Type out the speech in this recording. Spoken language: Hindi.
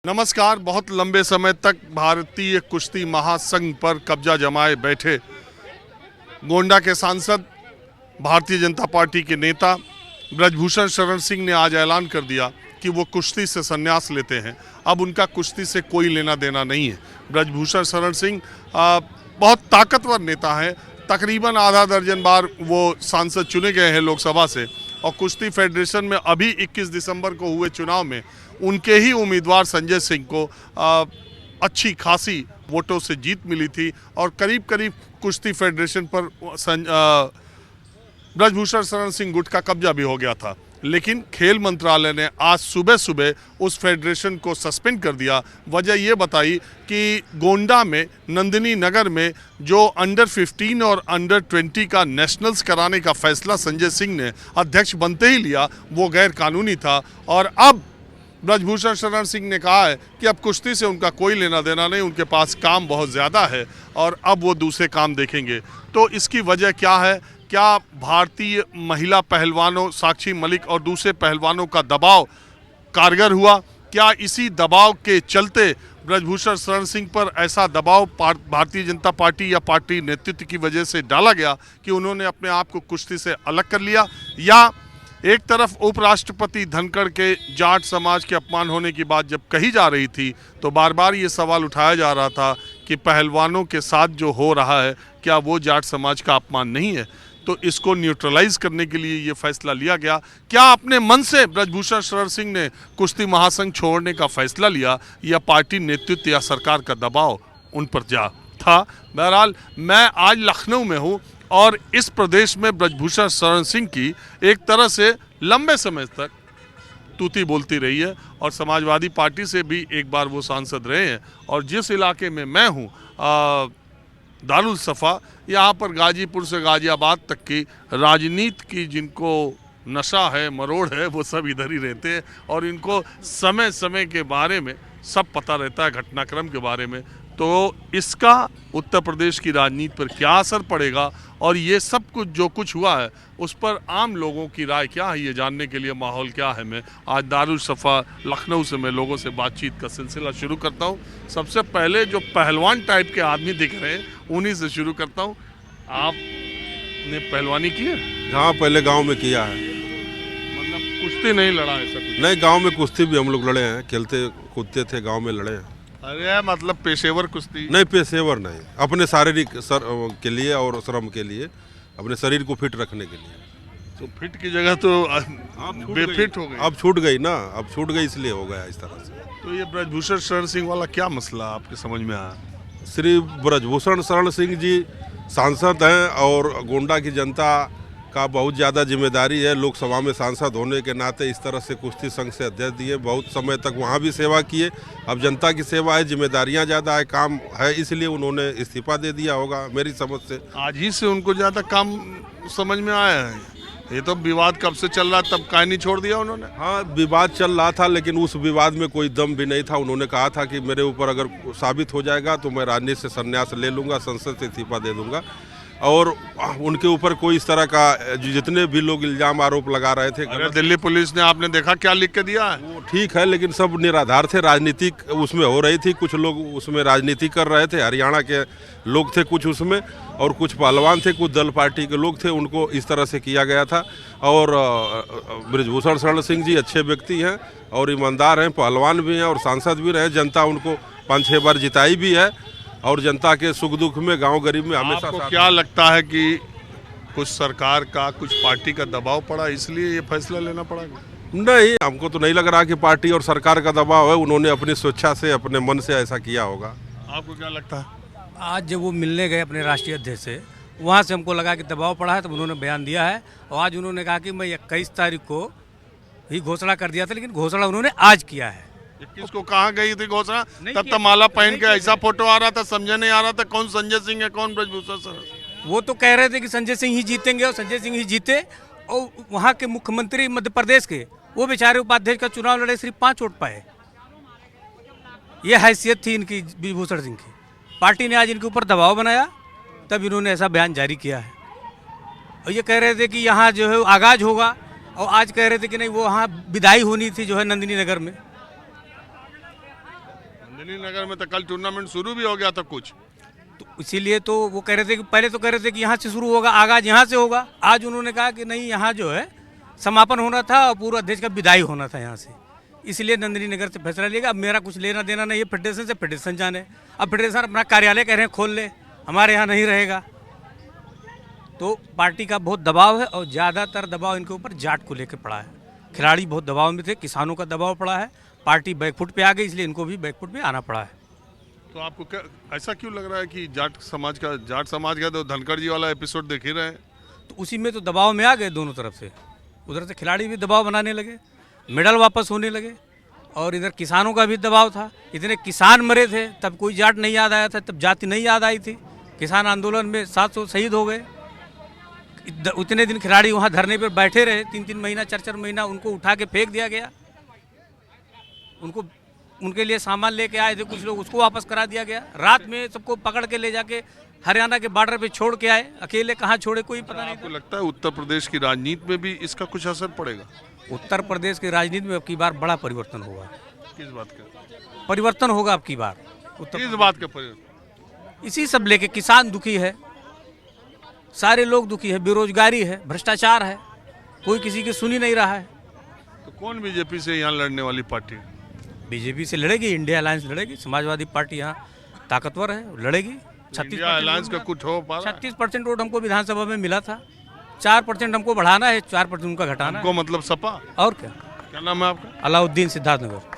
नमस्कार। बहुत लंबे समय तक भारतीय कुश्ती महासंघ पर कब्जा जमाए बैठे गोंडा के सांसद, भारतीय जनता पार्टी के नेता ब्रजभूषण शरण सिंह ने आज ऐलान कर दिया कि वो कुश्ती से संन्यास लेते हैं। अब उनका कुश्ती से कोई लेना देना नहीं है। ब्रजभूषण शरण सिंह बहुत ताकतवर नेता हैं। तकरीबन आधा दर्जन बार वो सांसद चुने गए हैं लोकसभा से, और कुश्ती फेडरेशन में अभी 21 दिसंबर को हुए चुनाव में उनके ही उम्मीदवार संजय सिंह को अच्छी खासी वोटों से जीत मिली थी, और करीब करीब कुश्ती फेडरेशन पर ब्रजभूषण शरण सिंह गुट का कब्जा भी हो गया था। लेकिन खेल मंत्रालय ने आज सुबह सुबह उस फेडरेशन को सस्पेंड कर दिया। वजह ये बताई कि गोंडा में नंदिनी नगर में जो अंडर 15 और अंडर 20 का नेशनल्स कराने का फैसला संजय सिंह ने अध्यक्ष बनते ही लिया, वो गैर कानूनी था। और अब ब्रजभूषण शरण सिंह ने कहा है कि अब कुश्ती से उनका कोई लेना देना नहीं, उनके पास काम बहुत ज़्यादा है और अब वो दूसरे काम देखेंगे। तो इसकी वजह क्या है? क्या भारतीय महिला पहलवानों साक्षी मलिक और दूसरे पहलवानों का दबाव कारगर हुआ? क्या इसी दबाव के चलते ब्रजभूषण शरण सिंह पर ऐसा दबाव भारतीय जनता पार्टी या पार्टी नेतृत्व की वजह से डाला गया कि उन्होंने अपने आप को कुश्ती से अलग कर लिया? या एक तरफ उपराष्ट्रपति धनखड़ के जाट समाज के अपमान होने की बात जब कही जा रही थी, तो बार बार ये सवाल उठाया जा रहा था कि पहलवानों के साथ जो हो रहा है, क्या वो जाट समाज का अपमान नहीं है? तो इसको न्यूट्रलाइज करने के लिए ये फैसला लिया गया। क्या अपने मन से ब्रजभूषण शरण सिंह ने कुश्ती महासंघ छोड़ने का फैसला लिया, या पार्टी नेतृत्व या सरकार का दबाव उन पर था? बहरहाल मैं आज लखनऊ में हूँ और इस प्रदेश में ब्रजभूषण शरण सिंह की एक तरह से लंबे समय तक तूती बोलती रही है, और समाजवादी पार्टी से भी एक बार वो सांसद रहे हैं। और जिस इलाके में मैं हूँ, दारुल सफ़ा, यहाँ पर गाजीपुर से गाजियाबाद तक की राजनीति की जिनको नशा है, मरोड़ है, वो सब इधर ही रहते हैं, और इनको समय समय के बारे में सब पता रहता है, घटनाक्रम के बारे में। तो इसका उत्तर प्रदेश की राजनीति पर क्या असर पड़ेगा, और ये सब कुछ जो कुछ हुआ है उस पर आम लोगों की राय क्या है, ये जानने के लिए माहौल क्या है, मैं आज दारुल सफ़ा लखनऊ से मैं लोगों से बातचीत का सिलसिला शुरू करता हूँ। सबसे पहले जो पहलवान टाइप के आदमी दिख रहे हैं उन्हीं से शुरू करता हूँ। आपने पहलवानी की है? हाँ, पहले गांव में किया है। मतलब कुश्ती नहीं लड़ा ऐसा कुछ? नहीं, गांव में कुश्ती भी हम लोग लड़े हैं, खेलते कूदते थे, गांव में लड़े हैं। अरे मतलब पेशेवर कुश्ती नहीं? पेशेवर नहीं, अपने शारीरिक के लिए और श्रम के लिए, अपने शरीर को फिट रखने के लिए। तो फिट की जगह तो बेफिट हो गई। अब छूट गई ना, अब छूट गई, इसलिए हो गया इस तरह से। तो ये ब्रजभूषण शरण सिंह वाला क्या मसला आपके समझ में आया? श्री ब्रजभूषण शरण सिंह जी सांसद हैं, और गोंडा की जनता का बहुत ज़्यादा जिम्मेदारी है। लोकसभा में सांसद होने के नाते इस तरह से कुश्ती संघ से अध्यक्ष दिए, बहुत समय तक वहाँ भी सेवा किए। अब जनता की सेवा है, जिम्मेदारियाँ ज़्यादा है, काम है, इसलिए उन्होंने इस्तीफा दे दिया होगा मेरी समझ से। आज ही से उनको ज़्यादा काम समझ में आया है? ये तो विवाद कब से चल रहा, तब काहे नहीं छोड़ दिया उन्होंने? हाँ, विवाद चल रहा था, लेकिन उस विवाद में कोई दम भी नहीं था। उन्होंने कहा था कि मेरे ऊपर अगर साबित हो जाएगा तो मैं राजनीति से संन्यास ले लूँगा, संसद से इस्तीफा दे दूँगा। और उनके ऊपर कोई इस तरह का जितने भी लोग इल्जाम आरोप लगा रहे थे। अरे दिल्ली पुलिस ने, आपने देखा क्या लिख के दिया है? वो ठीक है, लेकिन सब निराधार थे, राजनीतिक उसमें हो रही थी, कुछ लोग उसमें राजनीति कर रहे थे। हरियाणा के लोग थे कुछ उसमें, और कुछ पहलवान थे, कुछ दल पार्टी के लोग थे, उनको इस तरह से किया गया था। और ब्रजभूषण शरण सिंह जी अच्छे व्यक्ति हैं और ईमानदार हैं, पहलवान भी हैं और सांसद भी रहे। जनता उनको 5-6 बार जिताई भी है, और जनता के सुख दुख में, गांव गरीब में हमेशा आपको क्या लगता है कि कुछ सरकार का, कुछ पार्टी का दबाव पड़ा, इसलिए ये फैसला लेना पड़ा? नहीं, हमको तो नहीं लग रहा कि पार्टी और सरकार का दबाव है। उन्होंने अपनी स्वेच्छा से, अपने मन से ऐसा किया होगा। आपको क्या लगता है? आज जब वो मिलने गए अपने राष्ट्रीय अध्यक्ष से, वहाँ से हमको लगा कि दबाव पड़ा है, तो उन्होंने बयान दिया है। और आज उन्होंने कहा कि मैं 21 तारीख को ही घोषणा कर दिया था, लेकिन घोषणा उन्होंने आज किया है। 21 को कहाँ गई थी घोषणा? तब तो माला पहन के ऐसा फोटो आ रहा था, समझ नहीं आ रहा था कौन संजय सिंह है, कौन ब्रजभूषण शरण। वो तो कह रहे थे कि संजय सिंह ही जीतेंगे, और संजय सिंह ही जीते। और वहाँ के मुख्यमंत्री मध्य प्रदेश के, वो बेचारे उपाध्यक्ष का चुनाव लड़े, सिर्फ 5 वोट पाए। ये हैसियत थी इनकी, ब्रजभूषण सिंह की। पार्टी ने आज इनके ऊपर दबाव बनाया, तब इन्होंने ऐसा बयान जारी किया है। और ये कह रहे थे कि यहाँ जो है आगाज होगा, और आज कह रहे थे कि नहीं, वो वहाँ विदाई होनी थी जो है नंदिनी नगर में। नंदिनी नगर में तो कल टूर्नामेंट शुरू भी हो गया था कुछ। तो इसीलिए तो वो कह रहे थे कि पहले तो कह रहे थे कि यहाँ से शुरू होगा, आगाज यहाँ से होगा। आज उन्होंने कहा कि नहीं, यहाँ जो है समापन होना था और पूर्व अध्यक्ष का विदाई होना था यहाँ से, इसलिए नंदिनी नगर से फैसला लिया। अब मेरा कुछ लेना देना नहीं है फेडरेशन से, फेडरेशन जाने। अब फेडरेशन अपना कार्यालय कह रहे हैं खोल ले, हमारे यहाँ नहीं रहेगा। तो पार्टी का बहुत दबाव है और ज़्यादातर दबाव इनके ऊपर जाट को लेकर पड़ा है। खिलाड़ी बहुत दबाव में थे, किसानों का दबाव पड़ा है, पार्टी बैकफुट पे आ गई, इसलिए इनको भी बैकफुट पे आना पड़ा है। तो आपको क्या ऐसा क्यों लग रहा है कि जाट समाज का तो धनखड़ जी वाला एपिसोड देख ही रहे हैं? तो उसी में तो दबाव में आ गए दोनों तरफ से। उधर से खिलाड़ी भी दबाव बनाने लगे, मेडल वापस होने लगे, और इधर किसानों का भी दबाव था। इतने किसान मरे थे तब कोई जाट नहीं याद आया था, तब जाति नहीं याद आई थी। किसान आंदोलन में 700 शहीद हो गए। उतने दिन खिलाड़ी वहाँ धरने पर बैठे रहे, 3-3 महीना 4-4 महीना, उनको उठा के फेंक दिया गया। उनको उनके लिए सामान लेके आए थे कुछ लोग, उसको वापस करा दिया गया। रात में सबको पकड़ के ले जाके हरियाणा के बॉर्डर पे छोड़ के आए, अकेले कहाँ छोड़े कोई पता नहीं। आपको लगता है उत्तर प्रदेश की राजनीति में भी इसका कुछ असर पड़ेगा? उत्तर प्रदेश की राजनीति में अब की बार बड़ा परिवर्तन होगा। किस बात का परिवर्तन होगा अब की बार? किस बात का परिवर्तन? इसी सब लेके किसान दुखी है, सारे लोग दुखी है, बेरोजगारी है, भ्रष्टाचार है, कोई किसी की सुनी नहीं रहा है। तो कौन बीजेपी से यहाँ लड़ने वाली पार्टी? बीजेपी से लड़ेगी, इंडिया अलायंस लड़ेगी। समाजवादी पार्टी यहाँ ताकतवर है, लड़ेगी। 36% अलायंस का कुछ हो पा रहा है? 36% वोट हमको विधानसभा में मिला था, 4% हमको बढ़ाना है, 4% उनका घटाना है। हमको मतलब सपा? और क्या? क्या नाम है आपका? अलाउद्दीन, सिद्धार्थनगर।